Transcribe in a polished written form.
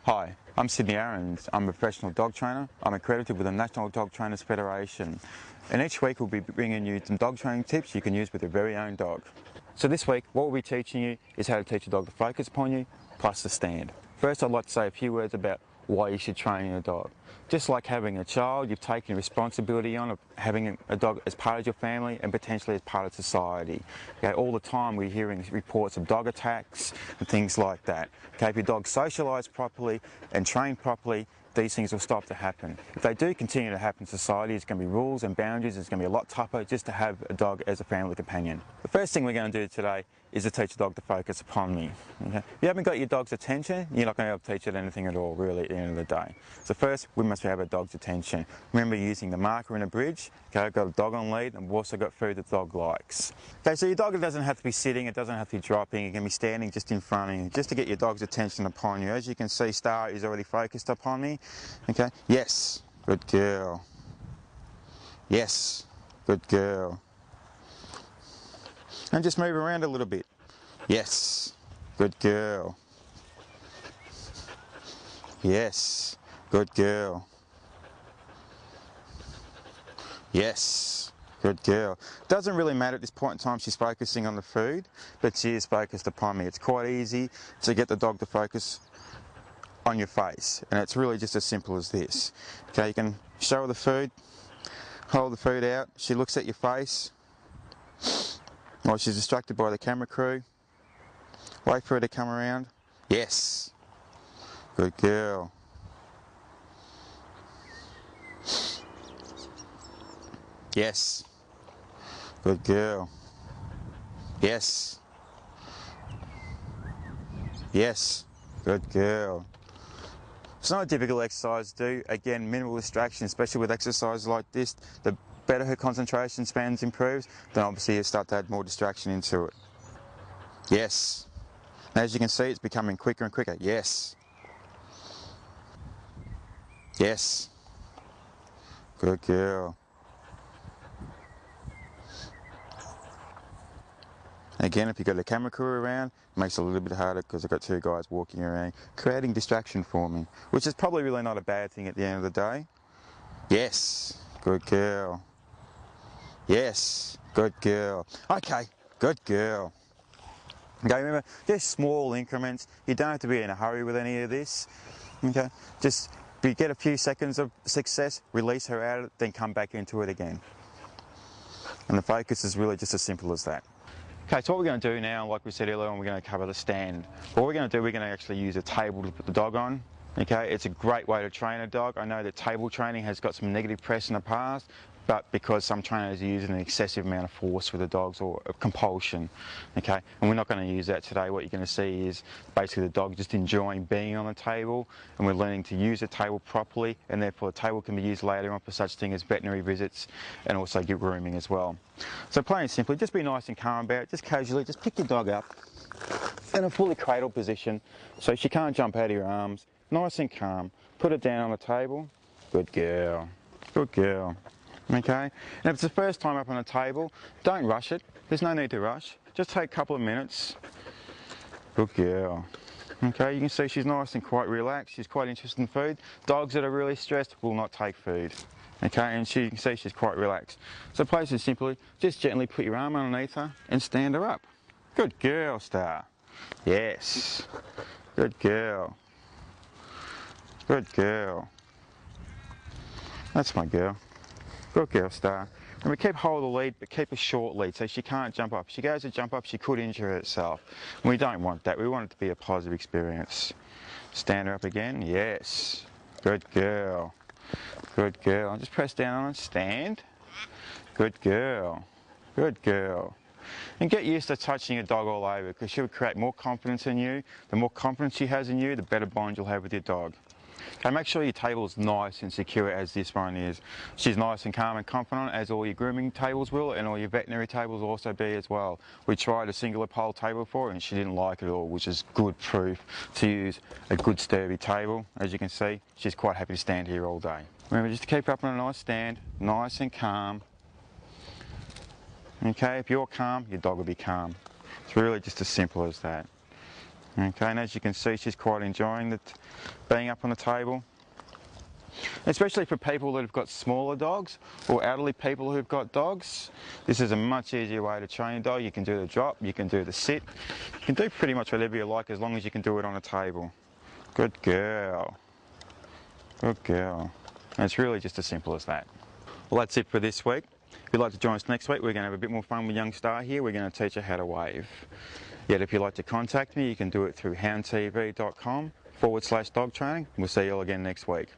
Hi, I'm Sidney Aarons. I'm a professional dog trainer. I'm accredited with the National Dog Trainers Federation. And each week we'll be bringing you some dog training tips you can use with your very own dog. So this week, what we'll be teaching you is how to teach a dog to focus upon you, plus the stand. First, I'd like to say a few words about why you should train your dog. Just like having a child, you've taken responsibility on of having a dog as part of your family and potentially as part of society. Okay, all the time we're hearing reports of dog attacks and things like that. Okay, if your dog's socialised properly and trained properly, these things will stop to happen. If they do continue to happen in society, it's going to be rules and boundaries. It's going to be a lot tougher just to have a dog as a family companion. The first thing we're going to do today is to teach a dog to focus upon me. Okay? If you haven't got your dog's attention, you're not going to be able to teach it anything at all, really, at the end of the day. So first, we must have a dog's attention. Remember using the marker in a bridge. Okay, I've got a dog on lead, and we've also got food that the dog likes. Okay, so your dog doesn't have to be sitting, it doesn't have to be dropping, it can be standing just in front of you, just to get your dog's attention upon you. As you can see, Star is already focused upon me. Okay, yes, good girl. Yes, good girl. And just move around a little bit. Yes, good girl. Yes, good girl. Yes, good girl. Doesn't really matter at this point in time she's focusing on the food, but she is focused upon me. It's quite easy to get the dog to focus on your face, and it's really just as simple as this. Okay, you can show her the food, hold the food out, she looks at your face, or she's distracted by the camera crew, wait for her to come around. Yes, good girl. Yes, good girl. Yes, yes, good girl. It's not a difficult exercise to do. Again, minimal distraction, especially with exercises like this. The better her concentration spans improves, then obviously you start to add more distraction into it. Yes. And as you can see, it's becoming quicker and quicker. Yes. Yes. Good girl. Again, if you've got a camera crew around, it makes it a little bit harder because I've got two guys walking around, creating distraction for me, which is probably really not a bad thing at the end of the day. Yes, good girl. Yes, good girl. Okay, good girl. Okay, remember, just small increments. You don't have to be in a hurry with any of this. Okay, just get a few seconds of success, release her out of it, then come back into it again. And the focus is really just as simple as that. Okay, so what we're going to do now, like we said earlier on, we're going to cover the stand. What we're going to do, we're going to actually use a table to put the dog on. Okay, it's a great way to train a dog. I know that table training has got some negative press in the past, but because some trainers are using an excessive amount of force with the dogs or compulsion. Okay, and we're not going to use that today. What you're going to see is basically the dog just enjoying being on the table, and we're learning to use the table properly, and therefore the table can be used later on for such things as veterinary visits and also get grooming as well. So plain and simply, just be nice and calm about it, just casually, just pick your dog up in a fully cradle position so she can't jump out of your arms. Nice and calm. Put it down on the table. Good girl. Good girl. Okay? And if it's the first time up on the table, don't rush it. There's no need to rush. Just take a couple of minutes. Good girl. Okay, you can see she's nice and quite relaxed. She's quite interested in food. Dogs that are really stressed will not take food. Okay, and you can see she's quite relaxed. So plain and simply, just gently put your arm underneath her and stand her up. Good girl, Star. Yes. Good girl. Good girl. That's my girl. Good girl, Star. And we keep hold of the lead, but keep a short lead so she can't jump up. If she goes to jump up, she could injure herself. And we don't want that. We want it to be a positive experience. Stand her up again. Yes. Good girl. Good girl. And just press down on it. Stand. Good girl. Good girl. And get used to touching your dog all over, because she'll create more confidence in you. The more confidence she has in you, the better bond you'll have with your dog. Okay, make sure your table is nice and secure as this one is. She's nice and calm and confident, as all your grooming tables will, and all your veterinary tables will also be as well. We tried a singular pole table for her and she didn't like it at all, which is good proof to use a good sturdy table. As you can see, she's quite happy to stand here all day. Remember, just to keep her up on a nice stand, nice and calm. Okay, if you're calm, your dog will be calm. It's really just as simple as that. Okay, and as you can see, she's quite enjoying being up on the table. Especially for people that have got smaller dogs or elderly people who've got dogs, this is a much easier way to train a dog. You can do the drop, you can do the sit, you can do pretty much whatever you like as long as you can do it on a table. Good girl. Good girl. And it's really just as simple as that. Well, that's it for this week. If you'd like to join us next week, we're going to have a bit more fun with young Star here. We're going to teach her how to wave. Yet if you'd like to contact me, you can do it through houndtv.com/dog training. We'll see you all again next week.